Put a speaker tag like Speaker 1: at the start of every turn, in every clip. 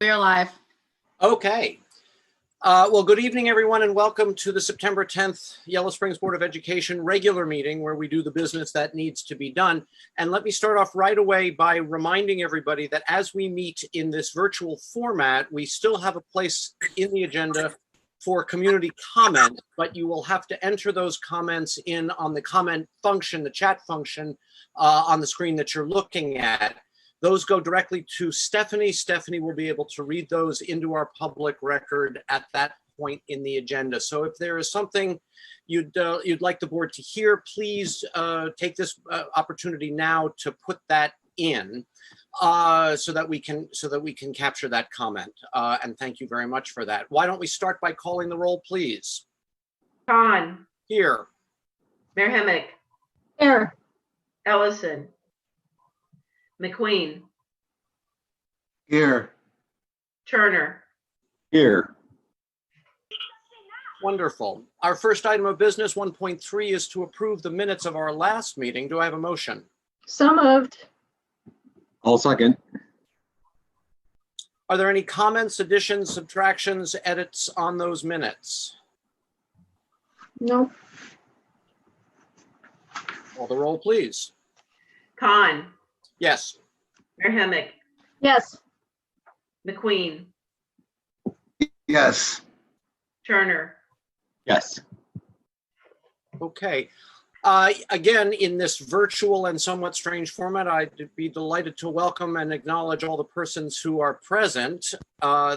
Speaker 1: We're live.
Speaker 2: Okay. Well, good evening, everyone, and welcome to the September 10th Yellow Springs Board of Education regular meeting where we do the business that needs to be done. And let me start off right away by reminding everybody that as we meet in this virtual format, we still have a place in the agenda for community comment, but you will have to enter those comments in on the comment function, the chat function on the screen that you're looking at. Those go directly to Stephanie. Stephanie will be able to read those into our public record at that point in the agenda. So if there is something you'd like the board to hear, please take this opportunity now to put that in so that we can capture that comment. And thank you very much for that. Why don't we start by calling the roll, please?
Speaker 3: Khan.
Speaker 2: Here.
Speaker 3: Merhemic.
Speaker 1: Here.
Speaker 3: Ellison. McQueen.
Speaker 4: Here.
Speaker 3: Turner.
Speaker 4: Here.
Speaker 2: Wonderful. Our first item of business, 1.3, is to approve the minutes of our last meeting. Do I have a motion?
Speaker 1: So moved.
Speaker 4: I'll second.
Speaker 2: Are there any comments, additions, subtractions, edits on those minutes?
Speaker 1: Nope.
Speaker 2: Call the roll, please.
Speaker 3: Khan.
Speaker 2: Yes.
Speaker 3: Merhemic.
Speaker 1: Yes.
Speaker 3: McQueen.
Speaker 4: Yes.
Speaker 3: Turner.
Speaker 4: Yes.
Speaker 2: Okay. Again, in this virtual and somewhat strange format, I'd be delighted to welcome and acknowledge all the persons who are present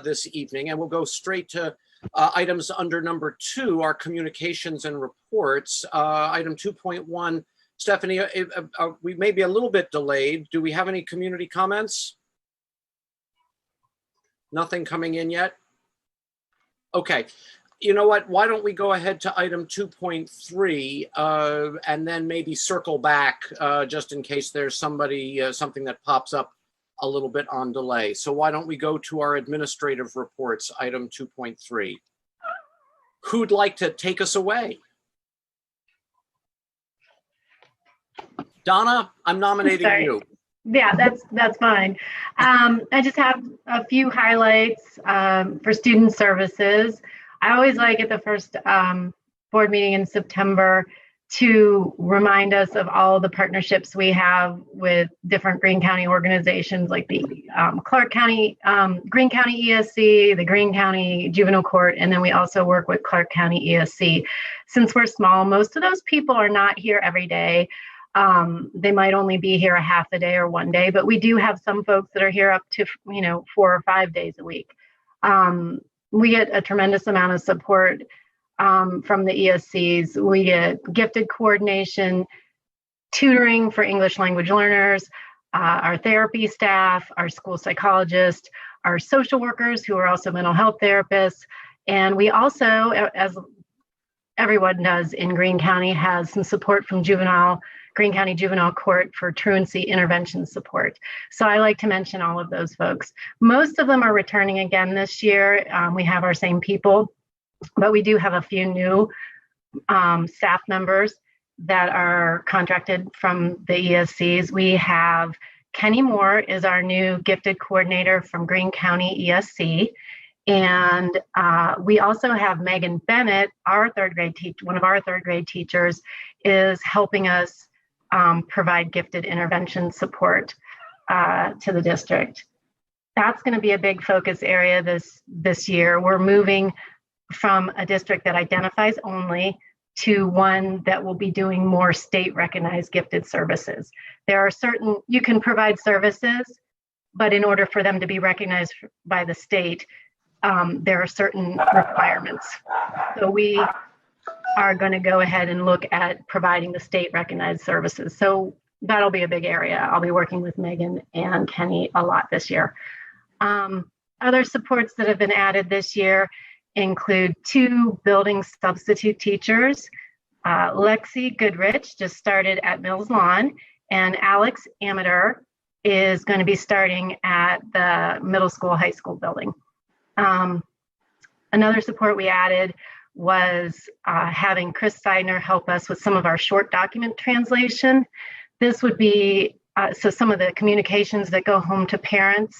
Speaker 2: this evening. And we'll go straight to items under number 2, our communications and reports. Item 2.1. Stephanie, we may be a little bit delayed. Do we have any community comments? Nothing coming in yet? Okay. You know what? Why don't we go ahead to item 2.3 and then maybe circle back just in case there's something that pops up a little bit on delay. So why don't we go to our administrative reports, item 2.3. Who'd like to take us away? Donna, I'm nominating you.
Speaker 5: Yeah, that's fine. I just have a few highlights for student services. I always like at the first board meeting in September to remind us of all the partnerships we have with different Greene County organizations like the Clark County, Greene County ESC, the Greene County Juvenile Court, and then we also work with Clark County ESC. Since we're small, most of those people are not here every day. They might only be here a half a day or one day, but we do have some folks that are here up to 4 or 5 days a week. We get a tremendous amount of support from the ESCs. We get gifted coordination, tutoring for English language learners, our therapy staff, our school psychologists, our social workers who are also mental health therapists. And we also, as everyone does in Greene County, has some support from Greene County Juvenile Court for truancy intervention support. So I like to mention all of those folks. Most of them are returning again this year. We have our same people, but we do have a few new staff members that are contracted from the ESCs. We have Kenny Moore is our new gifted coordinator from Greene County ESC. And we also have Megan Bennett, our third grade teacher, one of our third grade teachers, is helping us provide gifted intervention support to the district. That's going to be a big focus area this year. We're moving from a district that identifies only to one that will be doing more state recognized gifted services. There are you can provide services, but in order for them to be recognized by the state, there are certain requirements. So we are going to go ahead and look at providing the state recognized services. So that'll be a big area. I'll be working with Megan and Kenny a lot this year. Other supports that have been added this year include 2 building substitute teachers. Lexi Goodrich just started at Mills Lawn, and Alex Amador is going to be starting at the middle school, high school building. Another support we added was having Chris Seidner help us with some of our short document translation. This would be, so some of the communications that go home to parents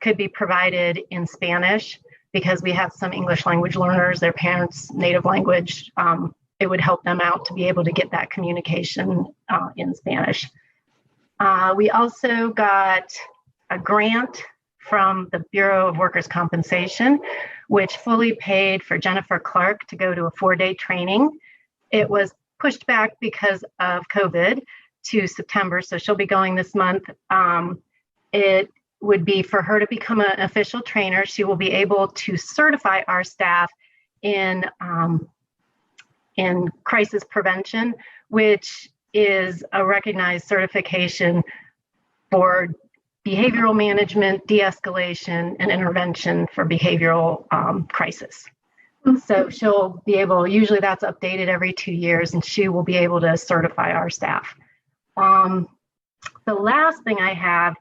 Speaker 5: could be provided in Spanish because we have some English language learners, their parents' native language. It would help them out to be able to get that communication in Spanish. We also got a grant from the Bureau of Workers' Compensation, which fully paid for Jennifer Clark to go to a 4-day training. It was pushed back because of COVID to September, so she'll be going this month. It would be for her to become an official trainer. She will be able to certify our staff in crisis prevention, which is a recognized certification for behavioral management, de-escalation, and intervention for behavioral crisis. So she'll be able, usually that's updated every 2 years, and she will be able to certify our staff. The last thing I have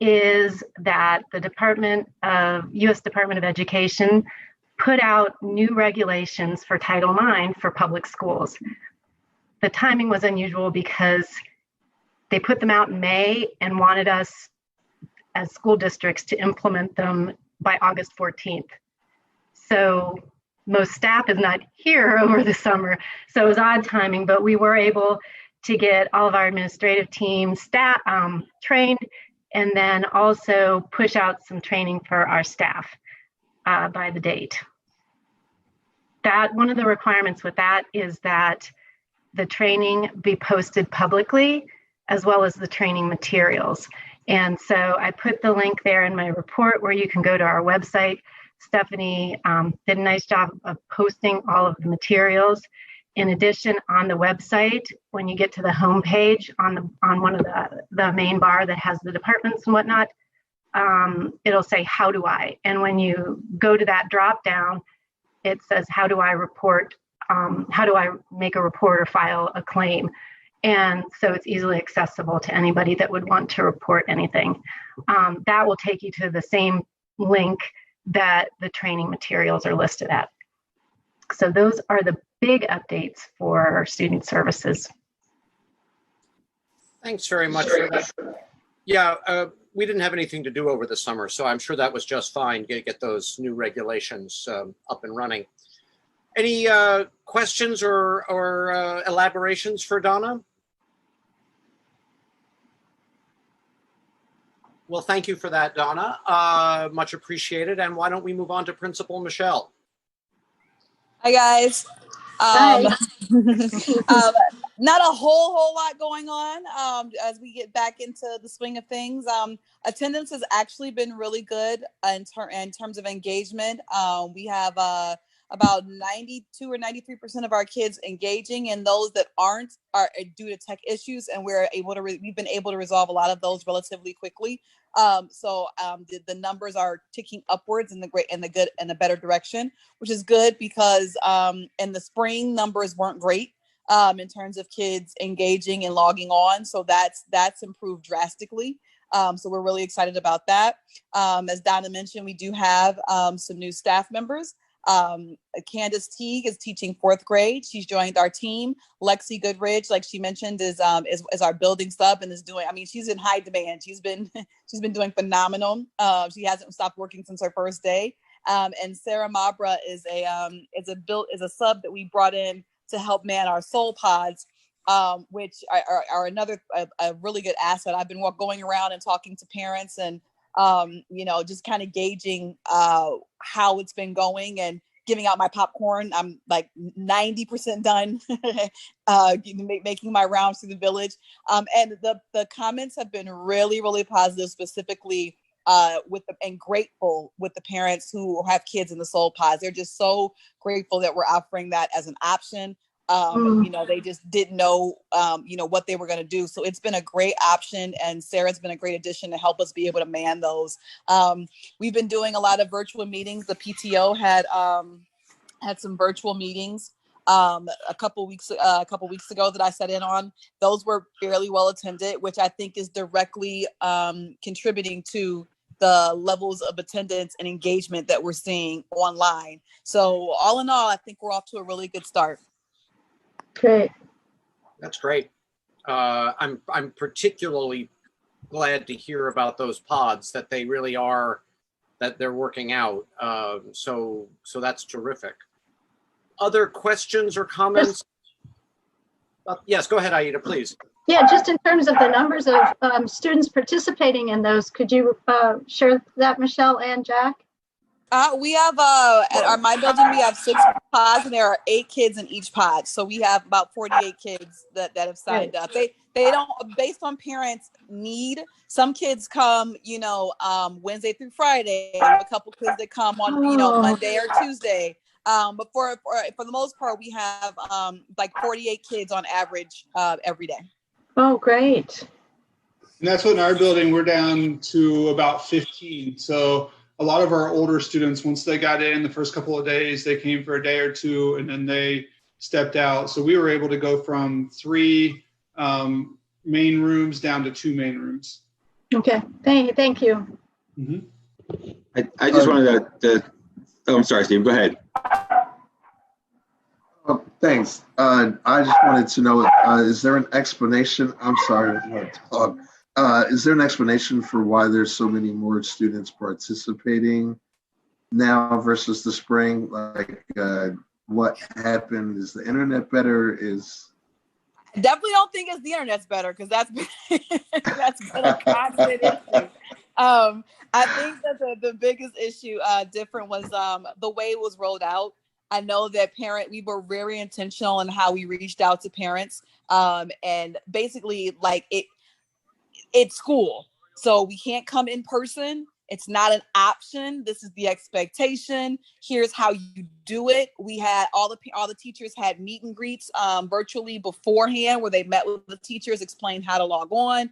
Speaker 5: is that the U.S. Department of Education put out new regulations for Title IX for public schools. The timing was unusual because they put them out in May and wanted us as school districts to implement them by August 14th. So most staff is not here over the summer, so it was odd timing, but we were able to get all of our administrative teams trained, and then also push out some training for our staff by the date. That one of the requirements with that is that the training be posted publicly, as well as the training materials. And so I put the link there in my report where you can go to our website. Stephanie did a nice job of posting all of the materials. In addition, on the website, when you get to the homepage on one of the main bar that has the departments and whatnot, it'll say, how do I? And when you go to that drop down, it says, how do I report? How do I make a report or file a claim? And so it's easily accessible to anybody that would want to report anything. That will take you to the same link that the training materials are listed at. So those are the big updates for student services.
Speaker 2: Thanks very much for that. Yeah, we didn't have anything to do over the summer, so I'm sure that was just fine to get those new regulations up and running. Any questions or elaborations for Donna? Well, thank you for that, Donna. Much appreciated. And why don't we move on to Principal Michelle?
Speaker 6: Hi, guys.
Speaker 1: Hi.
Speaker 6: Not a whole lot going on as we get back into the swing of things. Attendance has actually been really good in terms of engagement. We have about 92 or 93% of our kids engaging, and those that aren't are due to tech issues, and we've been able to resolve a lot of those relatively quickly. So the numbers are ticking upwards in the better direction, which is good because in the spring numbers weren't great in terms of kids engaging and logging on. So that's improved drastically. So we're really excited about that. As Donna mentioned, we do have some new staff members. Candace Teague is teaching 4th grade. She's joined our team. Lexi Goodridge, like she mentioned, is our building sub and is doing, she's in high demand. She's been doing phenomenal. She hasn't stopped working since her first day. And Sarah Mabra is a sub that we brought in to help man our soul pods, which are another a really good asset. I've been going around and talking to parents and just kind of gauging how it's been going and giving out my popcorn. I'm like 90% done making my rounds through the village. And the comments have been really, really positive, specifically and grateful with the parents who have kids in the soul pods. They're just so grateful that we're offering that as an option. They just didn't know, what they were going to do. So it's been a great option, and Sarah's been a great addition to help us be able to man those. We've been doing a lot of virtual meetings. The PTO had some virtual meetings a couple weeks ago that I sat in on. Those were fairly well attended, which I think is directly contributing to the levels of attendance and engagement that we're seeing online. So all in all, I think we're off to a really good start.
Speaker 1: Great.
Speaker 2: That's great. I'm particularly glad to hear about those pods, that they really are that they're working out. So that's terrific. Other questions or comments? Yes, go ahead, Aida, please.
Speaker 1: Yeah, just in terms of the numbers of students participating in those, could you share that, Michelle and Jack?
Speaker 6: We have at my building we have 6 pods and there are 8 kids in each pod. So we have about 48 kids that have signed up. They don't, based on parents' need. Some kids come, Wednesday through Friday. A couple kids that come on, Monday or Tuesday. But for the most part, we have like 48 kids on average every day.
Speaker 1: Oh, great.
Speaker 7: And that's what in our building, we're down to about 15. So a lot of our older students, once they got in the first couple of days, they came for a day or two and then they stepped out. So we were able to go from 3 main rooms down to 2 main rooms.
Speaker 1: Okay, thank you.
Speaker 7: Mm-hmm.
Speaker 4: I just wanted to oh, I'm sorry, Steve, go ahead.
Speaker 8: Thanks. I just wanted to know, is there an explanation? I'm sorry, is there an explanation for why there's so many more students participating now versus the spring? Like, what happened? Is the internet better?
Speaker 6: Definitely don't think it's the internet's better because that's been a constant issue. I think that the biggest issue different was the way it was rolled out. I know that we were very intentional in how we reached out to parents, and basically like it's school, so we can't come in person. It's not an option. This is the expectation. Here's how you do it. We had all the teachers had meet and greets virtually beforehand, where they met with the teachers, explained how to log on.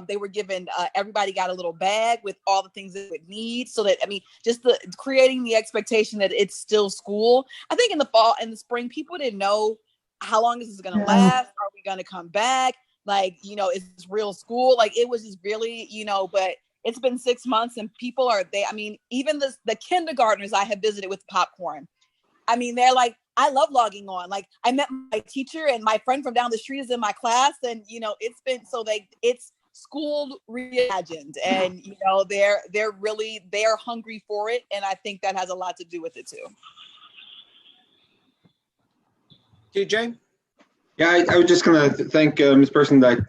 Speaker 6: They were given everybody got a little bag with all the things they would need. So that just creating the expectation that it's still school. I think in the fall and the spring, people didn't know how long this is going to last. Are we going to come back? Like, is this real school? Like, it was just really, but it's been 6 months and people even the kindergartners I have visited with popcorn. They're like, I love logging on. Like, I met my teacher and my friend from down the street is in my class. And, it's been, it's school reimagined and, they're hungry for it. And I think that has a lot to do with it too.
Speaker 2: DJ?
Speaker 4: Yeah, I was just going to thank Ms. Person that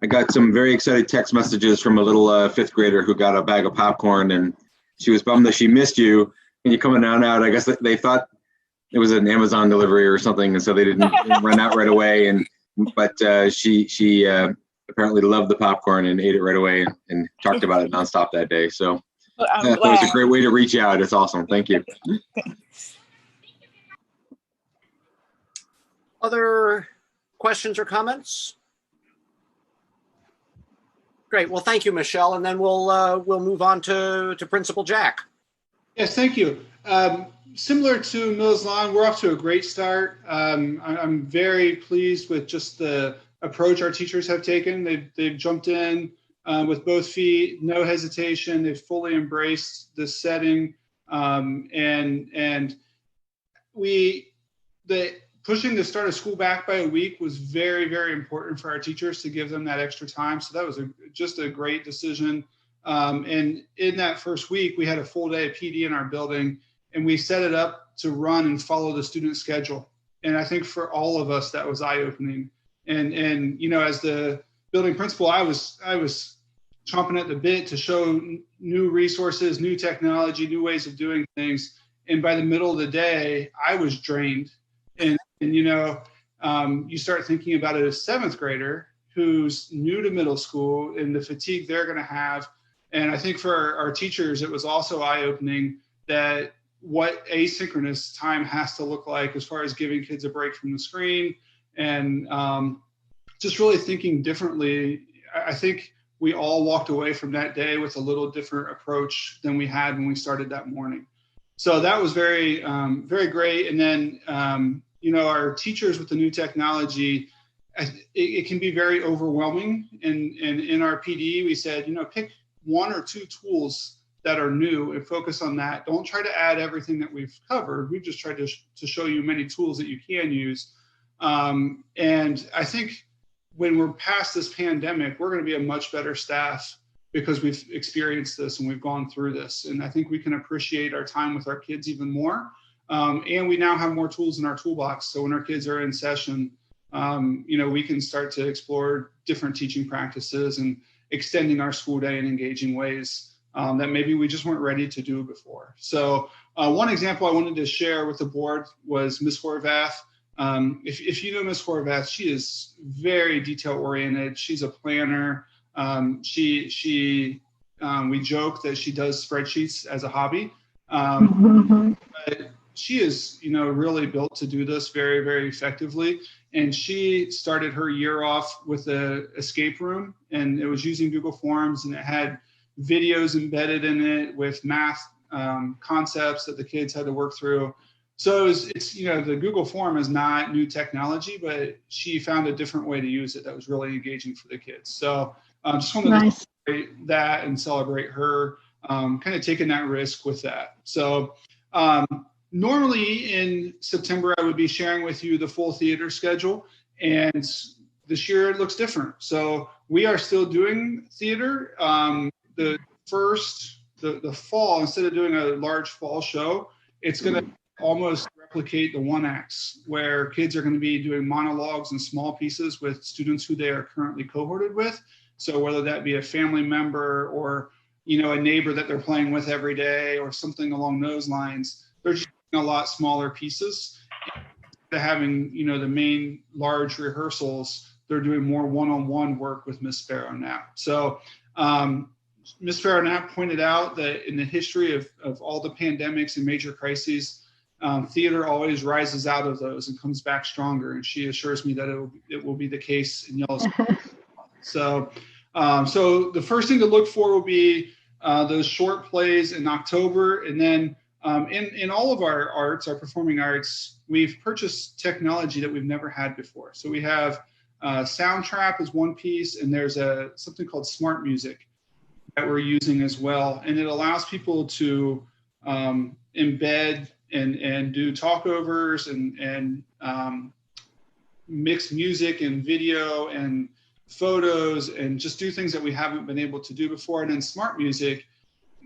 Speaker 4: I got some very excited text messages from a little 5th grader who got a bag of popcorn, and she was bummed that she missed you. And you coming down out. I guess they thought it was an Amazon delivery or something, and so they didn't run out right away. But she apparently loved the popcorn and ate it right away and talked about it nonstop that day. So that was a great way to reach out. It's awesome. Thank you.
Speaker 2: Other questions or comments? Great. Well, thank you, Michelle. And then we'll move on to Principal Jack.
Speaker 7: Yes, thank you. Similar to Mills Lawn, we're off to a great start. I'm very pleased with just the approach our teachers have taken. They've jumped in with both feet, no hesitation. They've fully embraced this setting, pushing the start of school back by a week was very, very important for our teachers to give them that extra time. So that was just a great decision. And in that first week, we had a full day of PD in our building, and we set it up to run and follow the student schedule. And I think for all of us, that was eye-opening. And as the building principal, I was chomping at the bit to show new resources, new technology, new ways of doing things. And by the middle of the day, I was drained. And you start thinking about it as 7th grader who's new to middle school and the fatigue they're going to have. And I think for our teachers, it was also eye-opening that what asynchronous time has to look like as far as giving kids a break from the screen and just really thinking differently. I think we all walked away from that day with a little different approach than we had when we started that morning. So that was very, very great. And then, our teachers with the new technology, it can be very overwhelming. And in our PD, we said, pick 1 or 2 tools that are new and focus on that. Don't try to add everything that we've covered. We've just tried to show you many tools that you can use. And I think when we're past this pandemic, we're going to be a much better staff because we've experienced this and we've gone through this. And I think we can appreciate our time with our kids even more. And we now have more tools in our toolbox. So when our kids are in session, we can start to explore different teaching practices and extending our school day in engaging ways that maybe we just weren't ready to do before. So one example I wanted to share with the board was Ms. Horvath. If you know Ms. Horvath, she is very detail oriented. She's a planner. We joke that she does spreadsheets as a hobby. But she is, really built to do this very, very effectively. And she started her year off with an escape room, and it was using Google Forms, and it had videos embedded in it with math concepts that the kids had to work through. So it's the Google Form is not new technology, but she found a different way to use it that was really engaging for the kids. So just wanted to celebrate that and celebrate her kind of taking that risk with that. So normally in September, I would be sharing with you the full theater schedule, and this year it looks different. So we are still doing theater. The fall, instead of doing a large fall show, it's going to almost replicate the 1X, where kids are going to be doing monologues and small pieces with students who they are currently cohorted with. So whether that be a family member or, a neighbor that they're playing with every day or something along those lines, they're just doing a lot smaller pieces. Instead of having, the main large rehearsals, they're doing more one-on-one work with Ms. Sparrow now. So Ms. Sparrow Knapp pointed out that in the history of all the pandemics and major crises, theater always rises out of those and comes back stronger. And she assures me that it will be the case in Yellowstone. So the first thing to look for will be those short plays in October. And then in all of our arts, our performing arts, we've purchased technology that we've never had before. So we have Soundtrap is one piece, and there's something called Smart Music that we're using as well. And it allows people to embed and do talkovers and mix music and video and photos and just do things that we haven't been able to do before. And in Smart Music,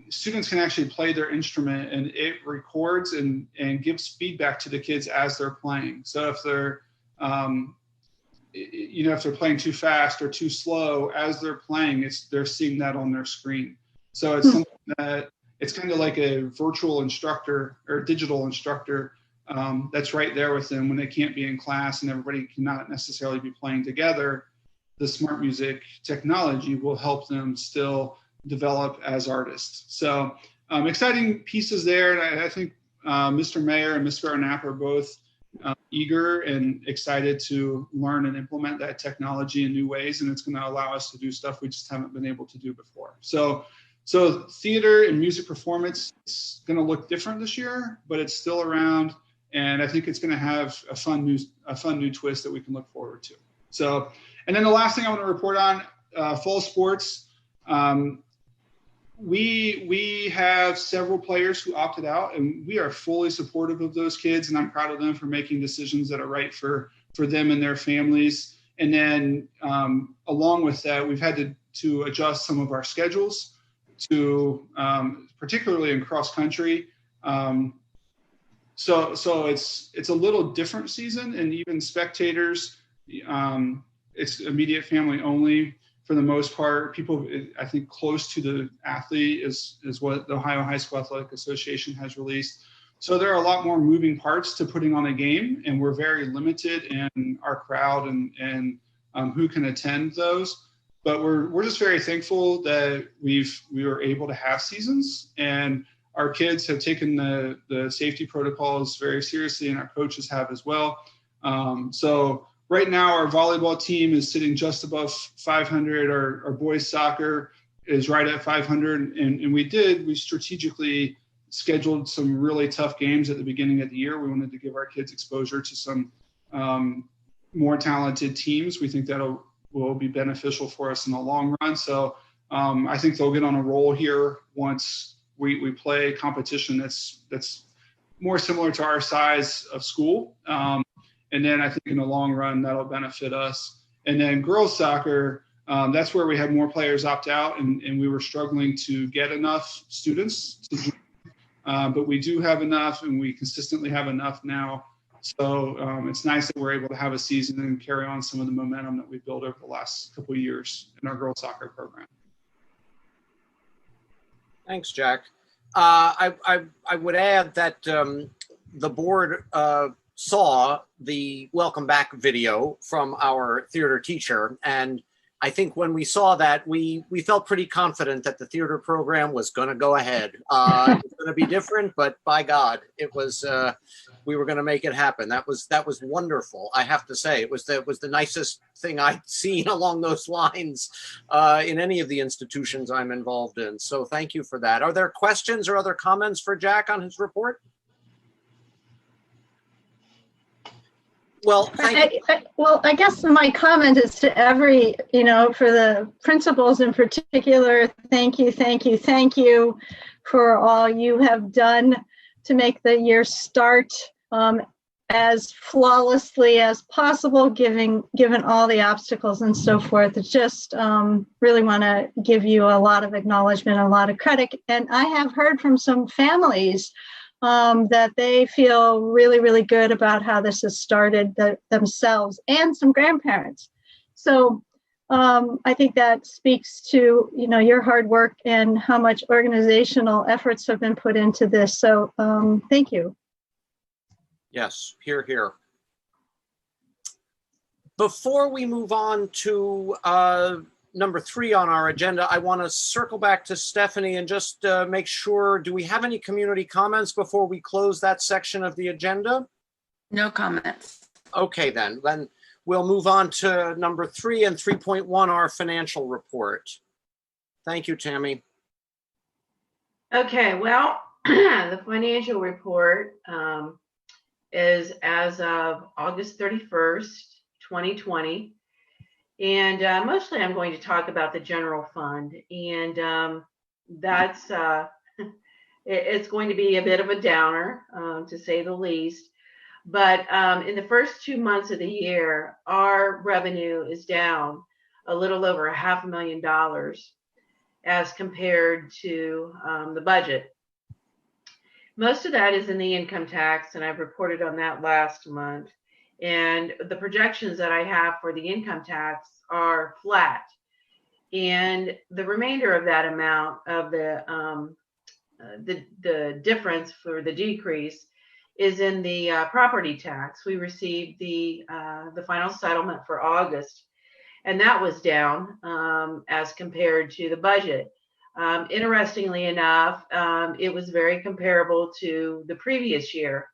Speaker 7: students can actually play their instrument, and it records and gives feedback to the kids as they're playing. So if they're if they're playing too fast or too slow as they're playing, they're seeing that on their screen. So it's something that it's kind of like a virtual instructor or digital instructor that's right there with them when they can't be in class and everybody cannot necessarily be playing together. The Smart Music technology will help them still develop as artists. So exciting pieces there. And I think Mr. Mayer and Ms. Sparrow Knapp are both eager and excited to learn and implement that technology in new ways. And it's going to allow us to do stuff we just haven't been able to do before. So theater and music performance is going to look different this year, but it's still around. And I think it's going to have a fun new twist that we can look forward to. So, and then the last thing I want to report on, fall sports. We have several players who opted out, and we are fully supportive of those kids, and I'm proud of them for making decisions that are right for them and their families. And then along with that, we've had to adjust some of our schedules to particularly in cross country. So it's a little different season, and even spectators, it's immediate family only. For the most part, people, I think, close to the athlete is what the Ohio High School Athletic Association has released. So there are a lot more moving parts to putting on a game, and we're very limited in our crowd and who can attend those. But we're just very thankful that we were able to have seasons, and our kids have taken the safety protocols very seriously, and our coaches have as well. So right now, our volleyball team is sitting just above 500. Our boys soccer is right at 500. And we strategically scheduled some really tough games at the beginning of the year. We wanted to give our kids exposure to some more talented teams. We think that will be beneficial for us in the long run. So I think they'll get on a roll here once we play competition that's more similar to our size of school. And then I think in the long run, that'll benefit us. And then girls soccer, That's where we had more players opt out, and we were struggling to get enough students to join. But we do have enough, and we consistently have enough now. So it's nice that we're able to have a season and carry on some of the momentum that we've built over the last couple of years in our girls soccer program.
Speaker 2: Thanks, Jack. I would add that the board saw the welcome back video from our theater teacher, and I think when we saw that, we felt pretty confident that the theater program was going to go ahead. It was going to be different, but by God, it was. We were going to make it happen. That was wonderful. I have to say, it was the nicest thing I'd seen along those lines in any of the institutions I'm involved in. So thank you for that. Are there questions or other comments for Jack on his report? Well,
Speaker 1: I guess my comment is to every, for the principals in particular, thank you for all you have done to make the year start as flawlessly as possible, given all the obstacles and so forth. It's just really want to give you a lot of acknowledgement, a lot of credit. And I have heard from some families that they feel really, really good about how this has started themselves, and some grandparents. So I think that speaks to, your hard work and how much organizational efforts have been put into this. So thank you.
Speaker 2: Yes, hear, hear. Before we move on to number 3 on our agenda, I want to circle back to Stephanie and just make sure, do we have any community comments before we close that section of the agenda?
Speaker 9: No comments.
Speaker 2: Okay, then we'll move on to number 3 and 3.1, our financial report. Thank you, Tammy.
Speaker 3: Okay, well, the financial report is as of August 31st, 2020. And mostly I'm going to talk about the general fund. And that's, it's going to be a bit of a downer, to say the least. But in the first 2 months of the year, our revenue is down a little over $500,000 as compared to the budget. Most of that is in the income tax, and I've reported on that last month. And the projections that I have for the income tax are flat. And the remainder of that amount of the difference for the decrease is in the property tax. We received the final settlement for August, and that was down as compared to the budget. Interestingly enough, it was very comparable to the previous year,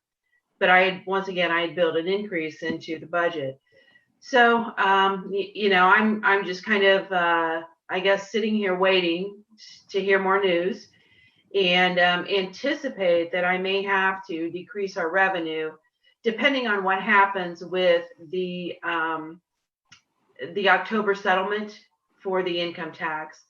Speaker 3: but I had built an increase into the budget. So, I'm just kind of, I guess, sitting here waiting to hear more news, and anticipate that I may have to decrease our revenue depending on what happens with the October settlement for the income tax.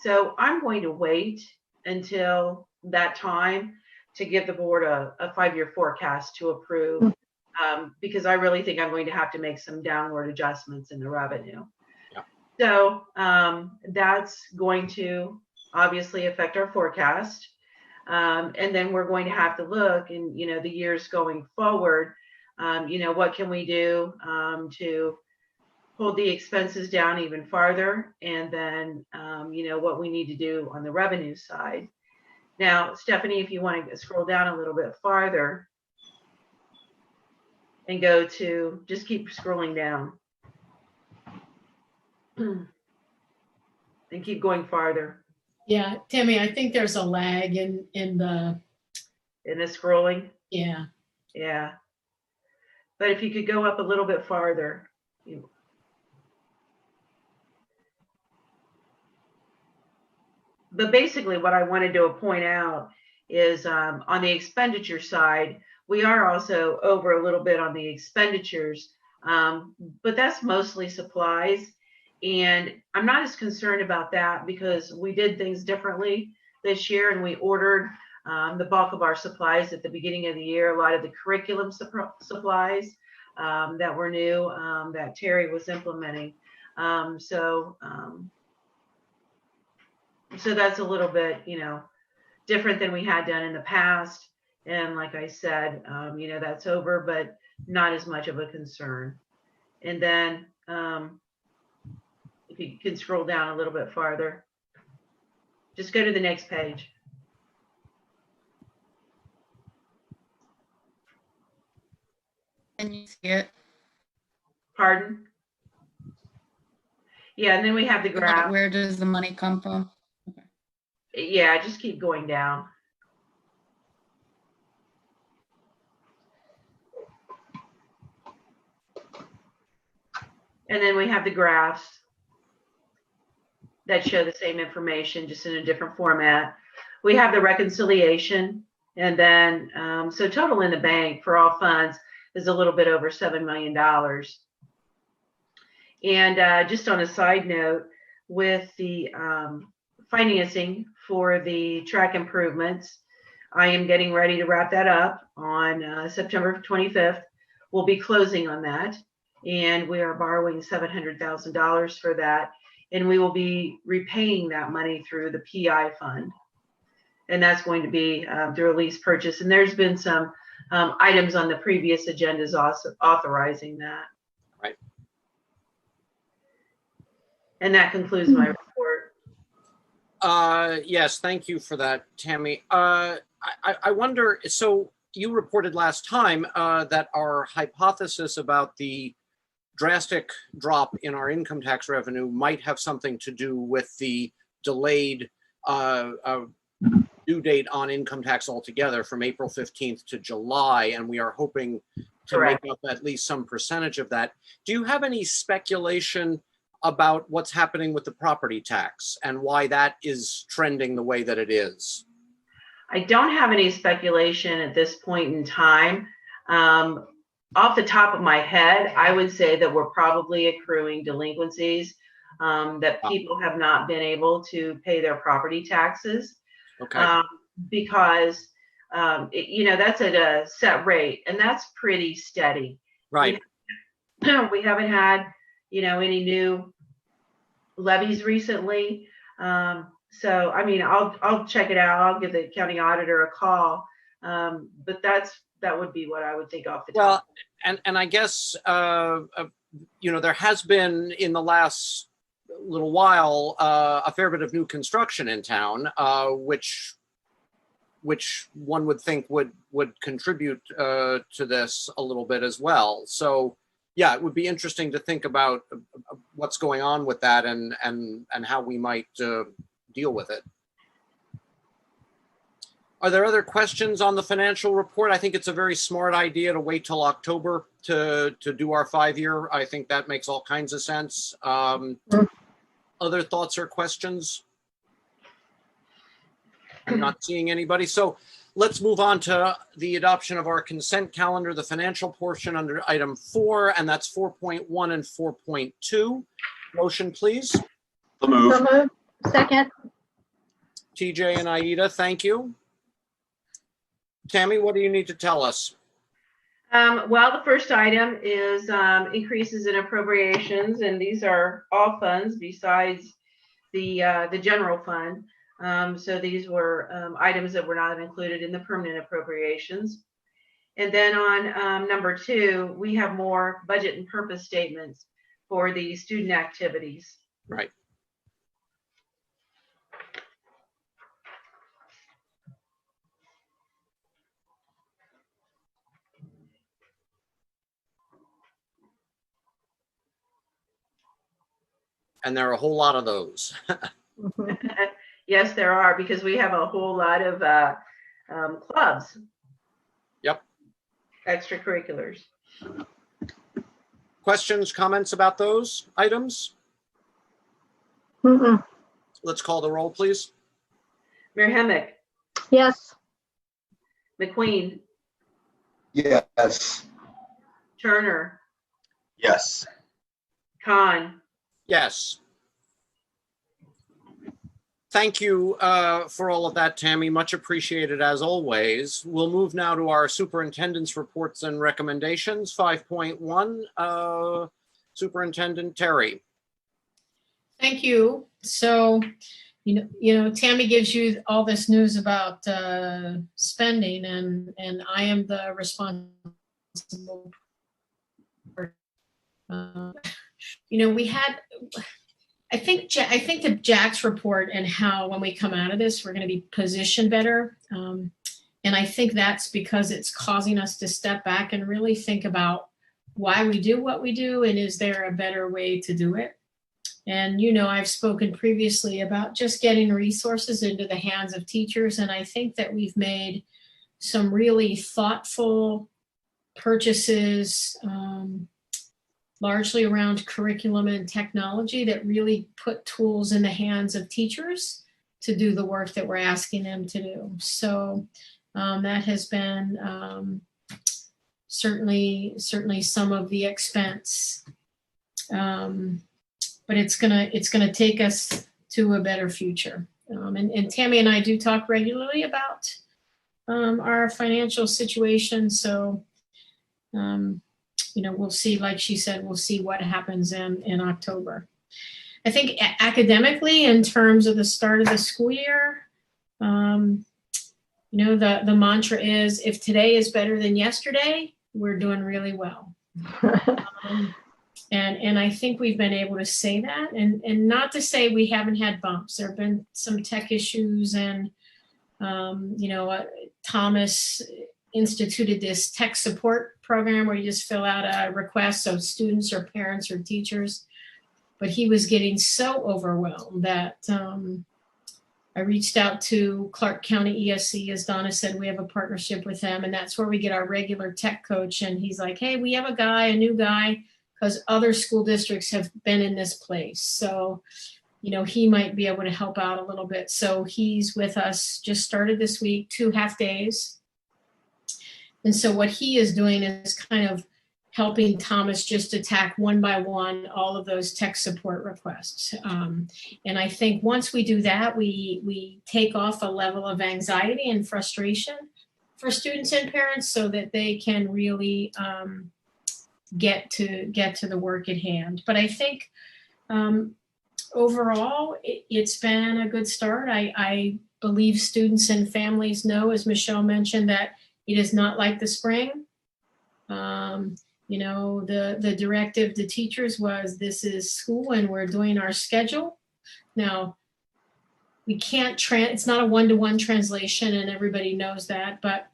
Speaker 3: So I'm going to wait until that time to give the board a 5-year forecast to approve, because I really think I'm going to have to make some downward adjustments in the revenue.
Speaker 2: Yeah.
Speaker 3: So that's going to obviously affect our forecast. And then we're going to have to look in, the years going forward, what can we do to hold the expenses down even farther, and then, what we need to do on the revenue side. Now, Stephanie, if you want to scroll down a little bit farther and go to, just keep scrolling down and keep going farther.
Speaker 10: Yeah, Tammy, I think there's a lag in the
Speaker 3: scrolling.
Speaker 10: Yeah.
Speaker 3: Yeah. But if you could go up a little bit farther. But basically what I wanted to point out is on the expenditure side, we are also over a little bit on the expenditures, but that's mostly supplies. And I'm not as concerned about that because we did things differently this year, and we ordered the bulk of our supplies at the beginning of the year. A lot of the curriculum supplies that were new that Terry was implementing. So that's a little bit, different than we had done in the past. And like I said, that's over, but not as much of a concern. And then if you can scroll down a little bit farther, just go to the next page.
Speaker 9: Can you see it?
Speaker 3: Pardon? Yeah, and then we have the graph.
Speaker 9: Where does the money come from?
Speaker 3: Yeah, just keep going down. And then we have the graphs that show the same information, just in a different format. We have the reconciliation, and then, so total in the bank for all funds is a little bit over $7 million. And just on a side note, with the financing for the track improvements, I am getting ready to wrap that up on September 25th. We'll be closing on that, and we are borrowing $700,000 for that, and we will be repaying that money through the PI fund, and that's going to be through a lease purchase. And there's been some items on the previous agendas also authorizing that.
Speaker 2: Right.
Speaker 3: And that concludes my report.
Speaker 2: Yes, thank you for that, Tammy. I wonder, so you reported last time that our hypothesis about the drastic drop in our income tax revenue might have something to do with the delayed due date on income tax altogether from April 15th to July, and we are hoping to
Speaker 3: Correct.
Speaker 2: make up at least some percentage of that. Do you have any speculation about what's happening with the property tax and why that is trending the way that it is?
Speaker 3: I don't have any speculation at this point in time. Off the top of my head, I would say that we're probably accruing delinquencies, that people have not been able to pay their property taxes.
Speaker 2: Okay.
Speaker 3: Because that's at a set rate, and that's pretty steady.
Speaker 2: Right.
Speaker 3: We haven't had any new levies recently. So I mean, I'll check it out. I'll give the county auditor a call. But that would be what I would think off the top.
Speaker 2: Well, and I guess there has been in the last little while a fair bit of new construction in town, which one would think would contribute to this a little bit as well. So yeah, it would be interesting to think about what's going on with that and how we might deal with it. Are there other questions on the financial report? I think it's a very smart idea to wait till October to do our 5-year. I think that makes all kinds of sense. Other thoughts or questions? I'm not seeing anybody. So let's move on to the adoption of our consent calendar, the financial portion under item 4, and that's 4.1 and 4.2. Motion, please.
Speaker 4: So move.
Speaker 1: So moved. Second.
Speaker 2: TJ and Aida, thank you. Tammy, what do you need to tell us?
Speaker 3: Well, the first item is increases in appropriations, and these are all funds besides the general fund. So these were items that were not included in the permanent appropriations. And then on number 2, we have more budget and purpose statements for the student activities.
Speaker 2: Right. And there are a whole lot of those.
Speaker 3: Yes, there are, because we have a whole lot of clubs.
Speaker 2: Yep.
Speaker 3: Extracurriculars.
Speaker 2: Questions, comments about those items?
Speaker 1: Mm-mm.
Speaker 2: Let's call the roll, please.
Speaker 3: Mayor Hemick,
Speaker 1: Yes.
Speaker 3: McQueen,
Speaker 8: Yes.
Speaker 3: Turner,
Speaker 4: Yes.
Speaker 3: Khan.
Speaker 2: Yes. Thank you for all of that, Tammy. Much appreciated as always. We'll move now to our superintendent's reports and recommendations. 5.1, Superintendent Terry.
Speaker 10: Thank you. So, Tammy gives you all this news about spending, and I am the responsible. We had, I think the Jack's report and how when we come out of this, we're going to be positioned better. And I think that's because it's causing us to step back and really think about why we do what we do, and is there a better way to do it? And, I've spoken previously about just getting resources into the hands of teachers. And I think that we've made some really thoughtful purchases, largely around curriculum and technology, that really put tools in the hands of teachers to do the work that we're asking them to do. So that has been certainly some of the expense. But it's gonna take us to a better future. And Tammy and I do talk regularly about our financial situation. So, we'll see, like she said, we'll see what happens in October. I think academically, in terms of the start of the school year, the mantra is, if today is better than yesterday, we're doing really well. And I think we've been able to say that, and not to say we haven't had bumps. There have been some tech issues, and Thomas instituted this tech support program where you just fill out a request, so students or parents or teachers. But he was getting so overwhelmed that I reached out to Clark County ESC. As Donna said, we have a partnership with them, and that's where we get our regular tech coach. And he's like, hey, we have a new guy, because other school districts have been in this place. So, he might be able to help out a little bit. So he's with us, just started this week, 2 half days. And so what he is doing is kind of helping Thomas just attack one by one all of those tech support requests. And I think once we do that, we take off a level of anxiety and frustration for students and parents, so that they can really get to the work at hand. But I think overall, it's been a good start. I believe students and families know, as Michelle mentioned, that it is not like the spring. The directive to teachers was, this is school and we're doing our schedule. Now, we can't, it's not a one-to-one translation, and everybody knows that, but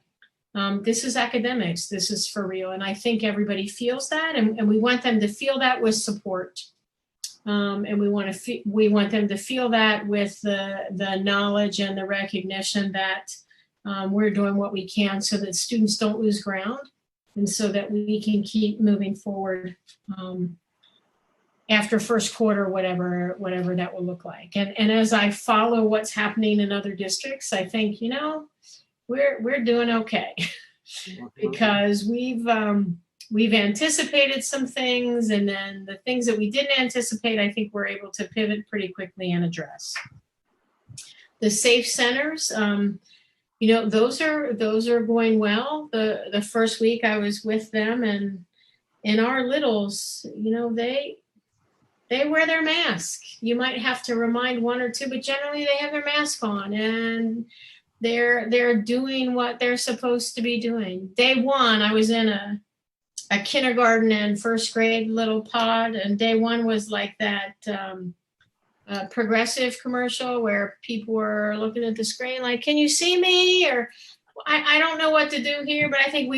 Speaker 10: this is academics. This is for real. And I think everybody feels that, and we want them to feel that with support. And we want them to feel that with the knowledge and the recognition that we're doing what we can, so that students don't lose ground, and so that we can keep moving forward after first quarter, whatever that will look like. And as I follow what's happening in other districts, I think, we're doing okay, because we've anticipated some things, and then the things that we didn't anticipate, I think we're able to pivot pretty quickly and address. The safe centers, those are going well. The first week I was with them, and in our littles, they wear their mask. You might have to remind one or two, but generally they have their mask on, and they're doing what they're supposed to be doing. Day one, I was in a kindergarten and first grade little pod, and day one was like that Progressive commercial where people were looking at the screen like, can you see me? Or I don't know what to do here, but I think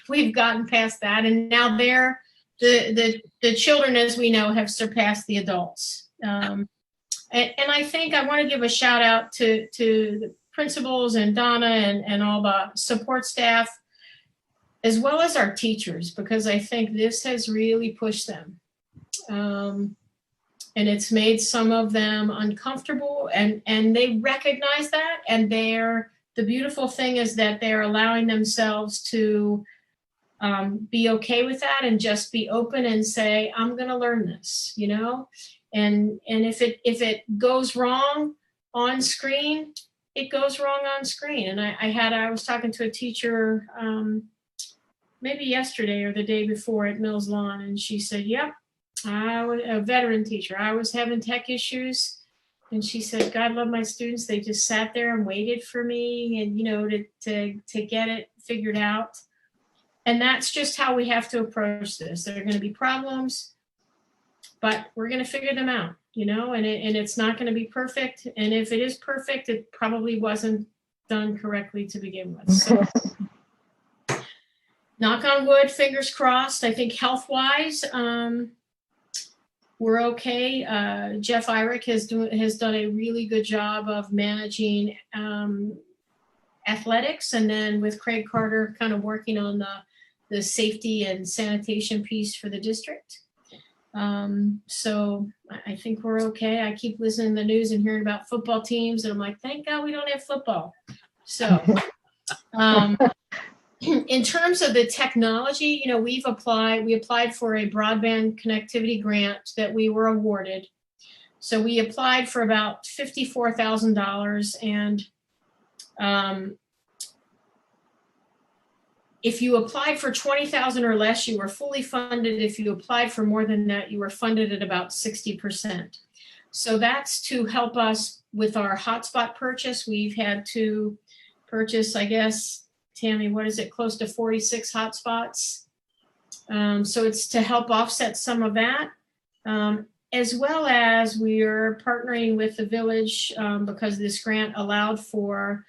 Speaker 10: we've gotten past that, and now the children, as we know, have surpassed the adults. And I think I want to give a shout out to the principals and Donna and all the support staff, as well as our teachers, because I think this has really pushed them. And it's made some of them uncomfortable, and they recognize that. And the beautiful thing is that they're allowing themselves to be okay with that, and just be open and say, I'm going to learn this, and if it goes wrong on screen, it goes wrong on screen. And I was talking to a teacher maybe yesterday or the day before at Mills Lawn, and she said, yep, a veteran teacher. I was having tech issues, and she said, God love my students. They just sat there and waited for me, and to get it figured out. And that's just how we have to approach this. There are going to be problems, but we're going to figure them out, and it's not going to be perfect. And if it is perfect, it probably wasn't done correctly to begin with. So, knock on wood, fingers crossed. I think health-wise, we're okay. Jeff Irick has done a really good job of managing athletics, and then with Craig Carter kind of working on the safety and sanitation piece for the district. So I think we're okay. I keep listening to the news and hearing about football teams, and I'm like, thank God we don't have football. So in terms of the technology, we applied for a broadband connectivity grant that we were awarded. So we applied for about $54,000, and if you applied for $20,000 or less, you were fully funded. If you applied for more than that, you were funded at about 60%. So that's to help us with our hotspot purchase. We've had to purchase, I guess, Tammy, what is it, close to 46 hotspots. So it's to help offset some of that, as well as we are partnering with the village because this grant allowed for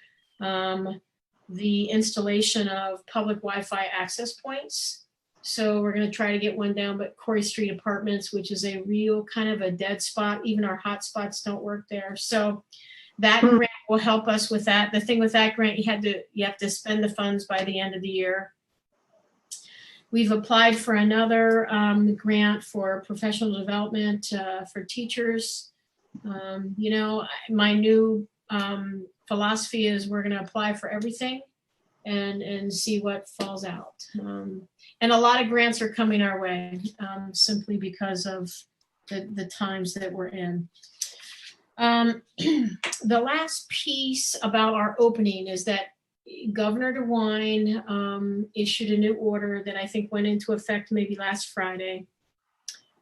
Speaker 10: the installation of public Wi-Fi access points. So we're going to try to get one down at Corey Street Apartments, which is a real kind of a dead spot. Even our hotspots don't work there. So that grant will help us with that. The thing with that grant, you have to spend the funds by the end of the year. We've applied for another grant for professional development for teachers. My new philosophy is we're going to apply for everything and see what falls out. And a lot of grants are coming our way simply because of the times that we're in. The last piece about our opening is that Governor DeWine issued a new order that I think went into effect maybe last Friday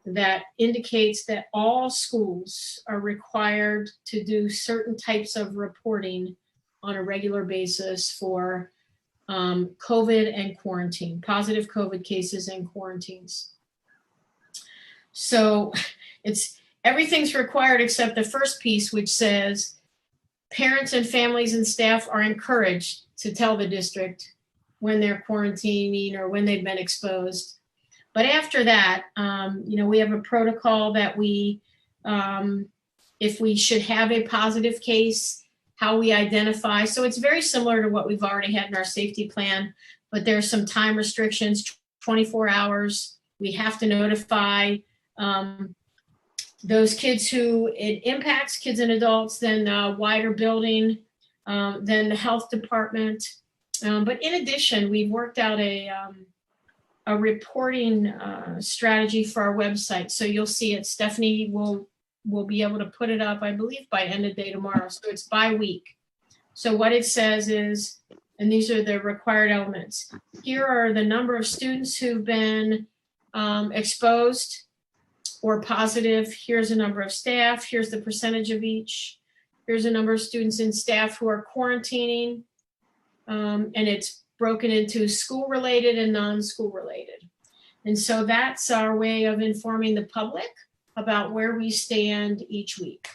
Speaker 10: that indicates that all schools are required to do certain types of reporting on a regular basis for COVID and quarantine, positive COVID cases and quarantines. So everything's required except the first piece, which says parents and families and staff are encouraged to tell the district when they're quarantining or when they've been exposed. But after that, we have a protocol that if we should have a positive case, how we identify. So it's very similar to what we've already had in our safety plan, but there's some time restrictions, 24 hours. We have to notify those kids who it impacts, kids and adults, then wider building, then the health department. But in addition, we've worked out a reporting strategy for our website. So you'll see it. Stephanie will be able to put it up, I believe, by end of day tomorrow. So it's by week. So what it says is, and these are the required elements. Here are the number of students who've been exposed or positive. Here's a number of staff. Here's the percentage of each. Here's a number of students and staff who are quarantining. And it's broken into school-related and non-school related. And so that's our way of informing the public about where we stand each week.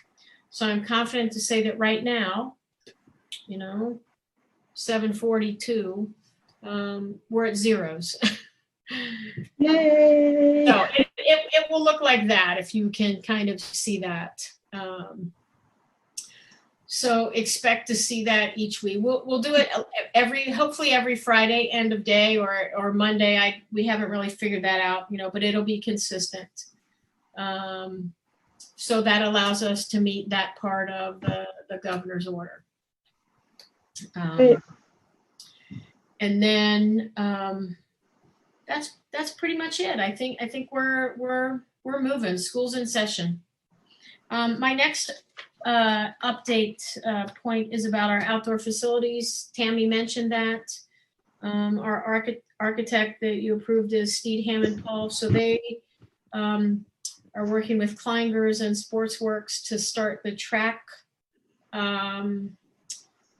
Speaker 10: So I'm confident to say that right now, 7:42, we're at zeros.
Speaker 1: Yay!
Speaker 10: So it will look like that if you can kind of see that. So expect to see that each week. We'll do it hopefully every Friday, end of day, or Monday. We haven't really figured that out, but it'll be consistent. So that allows us to meet that part of the governor's order. And then that's pretty much it. I think we're moving. School's in session. My next update point is about our outdoor facilities. Tammy mentioned that. Our architect that you approved is Steed Hammond Paul. So they are working with Kleingers and Sportsworks to start the track,